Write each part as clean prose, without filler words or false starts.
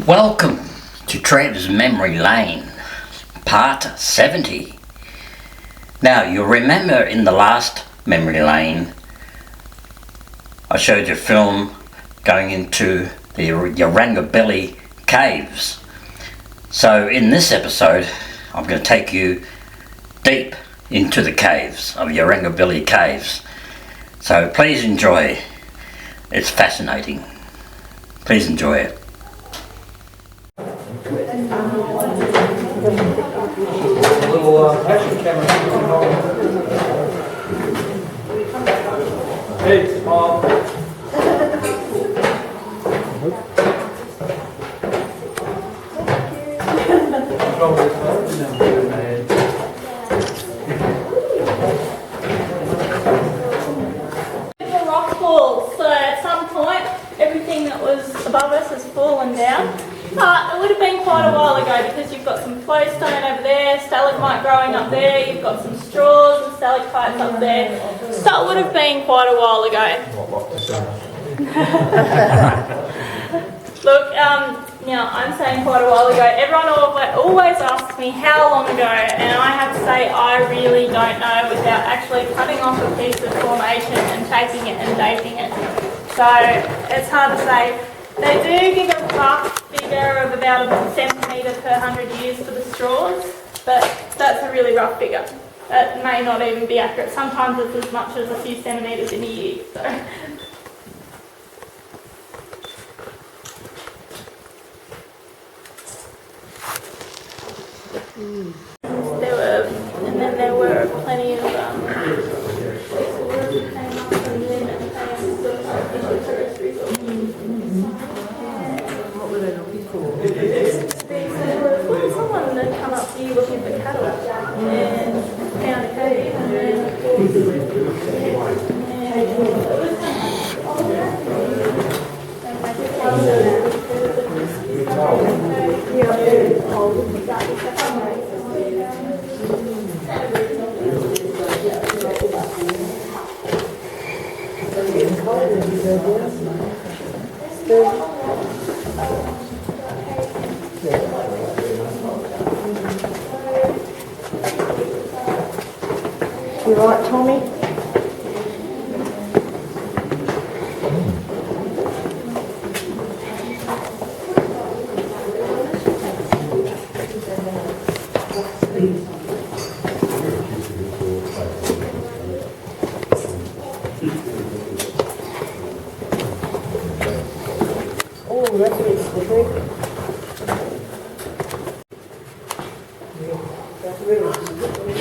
Welcome to Trev's Memory Lane, part 70. Now, you'll remember in the last Memory Lane, I showed you a film going into the Yarrangobilly caves. So in this episode, I'm going to take you deep into the caves of Yarrangobilly caves. So please enjoy. It's fascinating. Please enjoy it. A little action camera. Hey, Mom. The rock falls, so at some point everything that was above us has fallen down. It would have been quite a while ago because you've got some flowstone over there, stalagmite growing up there, you've got some straws and stalactites up there. So it would have been quite a while ago. Look, now I'm saying quite a while ago, everyone always asks me how long ago, and I have to say I really don't know without actually cutting off a piece of formation and taking it and dating it. So it's hard to say. They do give a rough figure of about a centimetre per 100 years for the straws, but that's a really rough figure. That may not even be accurate. Sometimes it's as much as a few centimetres in a year. So. There were plenty of What were they looking for? Someone that come up to you looking for cattle and found a cave and then You right, Tommy? Oh, that's it, slippery. That's really slippery.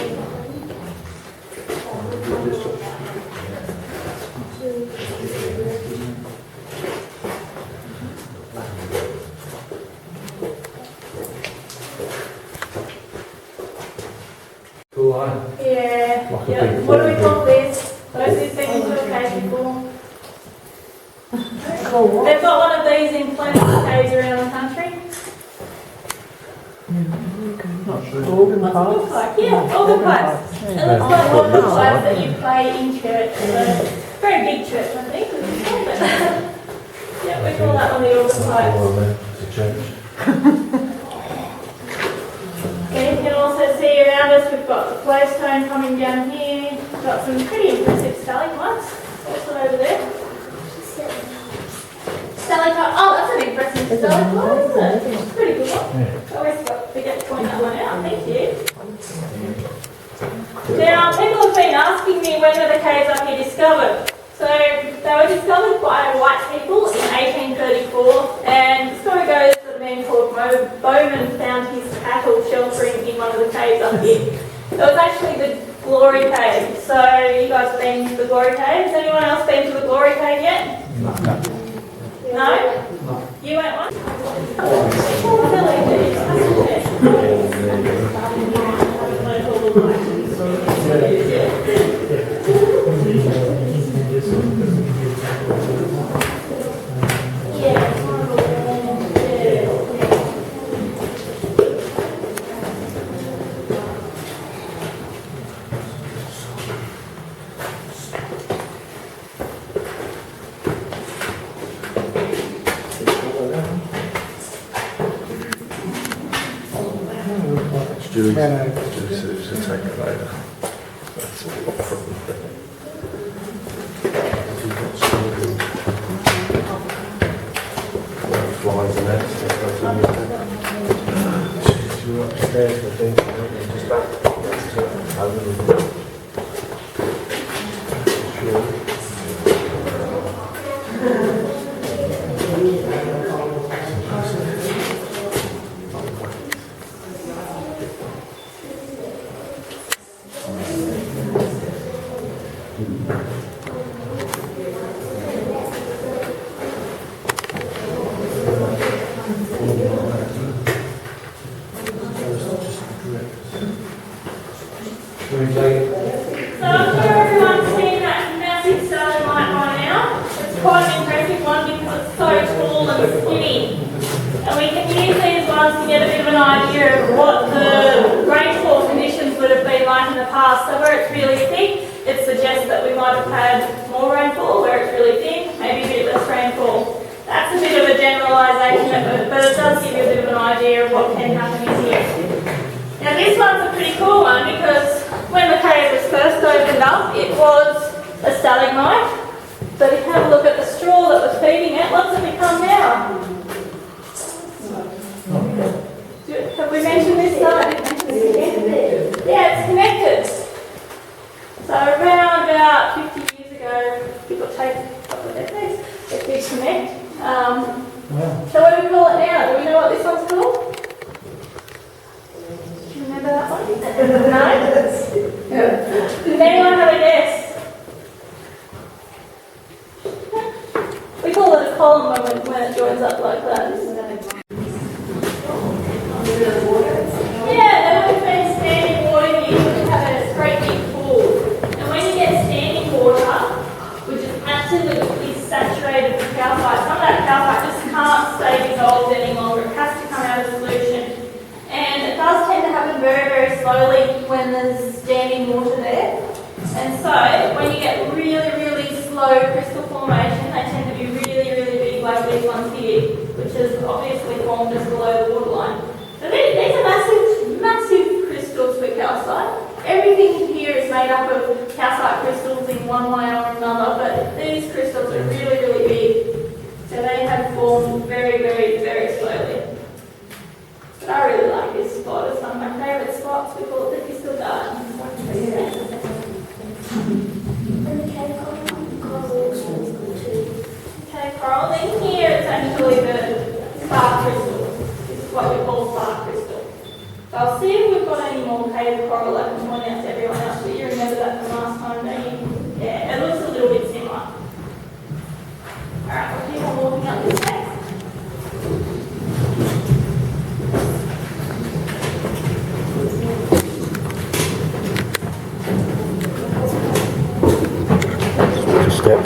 Cool line. yeah. What do we call this? Those who've been into a cave before. They've got one of these in plenty of caves around the country. Organ What's it pipes? look like? Yeah, organ pipes. It looks like organ pipes that you play in church. So, very big church, I think. Yeah, we call that one the organ pipe. Okay, you can also see around us we've got the flowstone coming down here. We've got some pretty impressive stalagmites also over there. Stalactite. Oh, that's an impressive stalactite, isn't it? It's a pretty good one. I always forget to point that one out. Thank you. Now, people have been asking me when were the caves up here discovered. So, they were discovered by white people in 1834, and the story goes that a man called Bowman found his cattle sheltering in one of the caves up here. It was actually the Glory Cave. So, you guys have been to the Glory Cave. Has anyone else been to the Glory Cave yet? No? You went once? Julie's Man, to take it later. That's all probably. Flies and that stuff. You're upstairs, I think. Just up. Over the should we take it? So I'm sure everyone's seen that massive starting light by now. It's quite an impressive one because it's so tall and skinny. And we can use these ones to get a bit of an idea of what the rainfall conditions would have been like in the past. So where it's really thick, it suggests that we might have had more rainfall. Where it's really thin, maybe a bit less rainfall. That's a bit of a generalisation, but it does give you a bit of an idea of what can happen in here. Now this one's a pretty cool one because when the cave was first opened up, it was a stalagmite. But if you have a look at the straw that was feeding it, what's it become now? Have we mentioned this? No, I didn't mention this. Yeah, it's connected. So around about 50 years ago, give or take a couple of decades, it did connect. So what do we call it now? Do we know what this one's called? Do you remember that one? No? Does anyone have a guess? We call it a column when it joins up like that. Yeah, there would have been standing water here, which had a great big pool. And when you get standing water, which is absolutely saturated with calcite, some of that calcite just can't stay dissolved any longer. It has to come out of solution. And it does tend to happen very, very slowly when there's standing water there. And so, when you get really, really slow crystal formation, they tend to be really, really big like these ones here, which is obviously formed just below the waterline. So these are massive, massive crystals for calcite. Everything in here is made up of calcite crystals in one way or another, but these crystals are really, really big. So they have formed very, very, very slowly. But I really like this spot. It's one of my favourite spots. We call it the crystal garden. Okay, coral. In here it's actually the spark crystal. This is what we call spark crystal. So I'll see if we've got any more cave coral I can point out to everyone else. But you remember that from last time, don't you? Yeah, it looks a little bit similar. Alright, we'll keep on walking up this way. Step.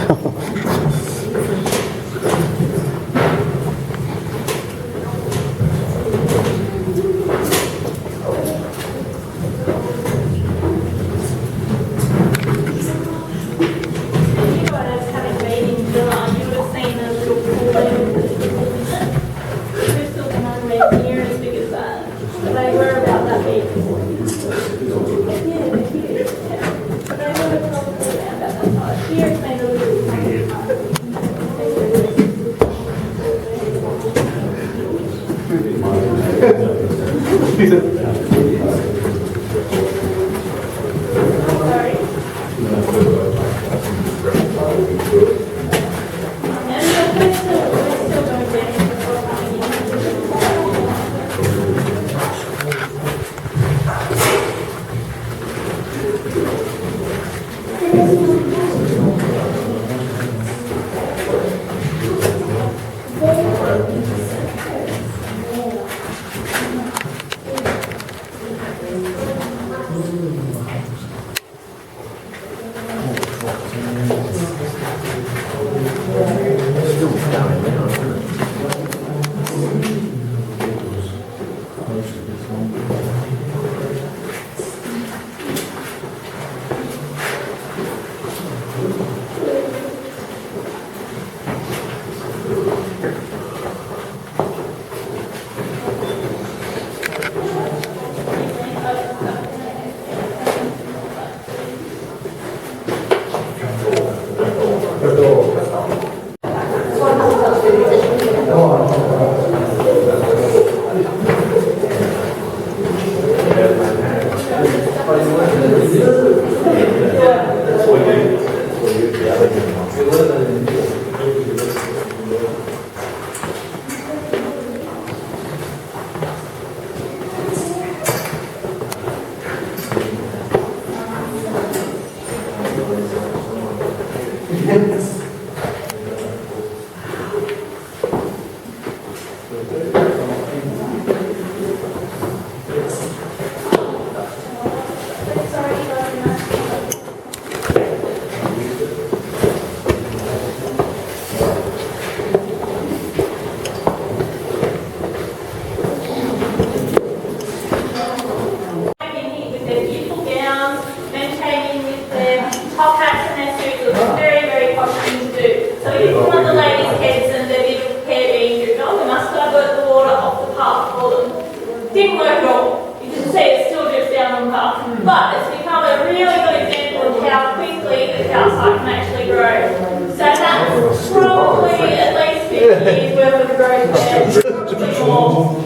With their beautiful gowns, men came in with their top hats and their suits. It was a very, very posh thing to do. So we didn't want the ladies' heads and their beautiful hair being dripped on. We must divert the water off the path for them. Didn't work at all. You can see it still drips down on the path. But it's become a really good example of how quickly the calcite can actually grow. So that's probably at least 50 years worth of growth there. More.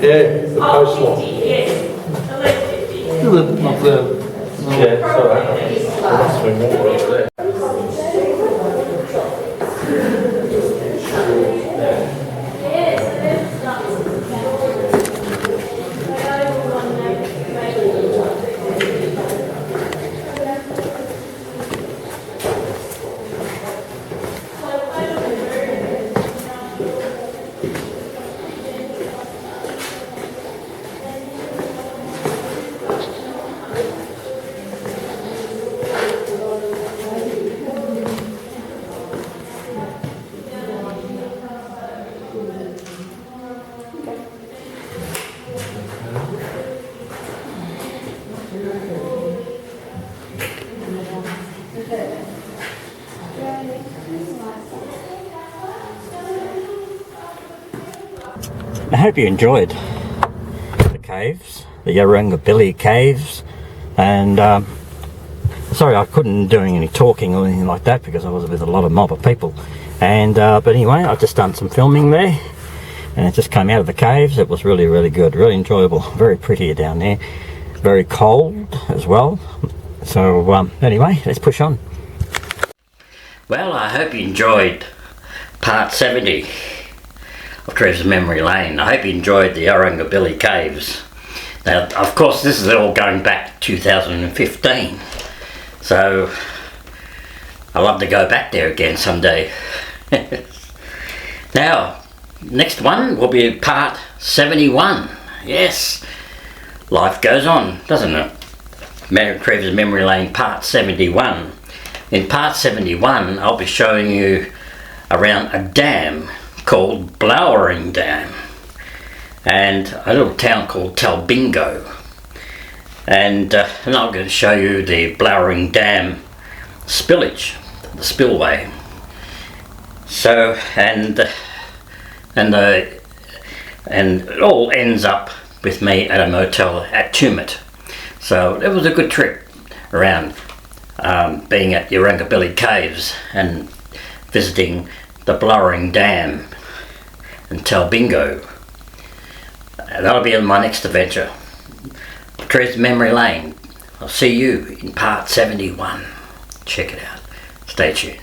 Yeah, the Oh, coastline. 50, yes. At least 50. Yeah, it's alright. There must be more over there. I hope you enjoyed the caves, the Yarrungabilly caves, and sorry I couldn't do any talking or anything like that because I was with a lot of mob of people, and but anyway, I've just done some filming there and it just came out of the caves. It was really, really good, really enjoyable, very pretty down there, very cold as well. So anyway, let's push on. Well, I hope you enjoyed part 70 of Trev's Memory Lane. I hope you enjoyed the Yarrungabilly Caves. Now, of course, this is all going back to 2015, so I'd love to go back there again someday. Now, next one will be part 71. Yes, life goes on, doesn't it? Trev's Memory Lane part 71. In part 71, I'll be showing you around a dam called Blowering Dam and a little town called Talbingo, and I'm going to show you the Blowering Dam spillage, the spillway. So and it all ends up with me at a motel at Tumut. So it was a good trip around, being at Yarrungabilly Caves and visiting the Blowering Dam and Talbingo. That'll be in my next adventure. Trev's Memory Lane. I'll see you in part 71. Check it out. Stay tuned.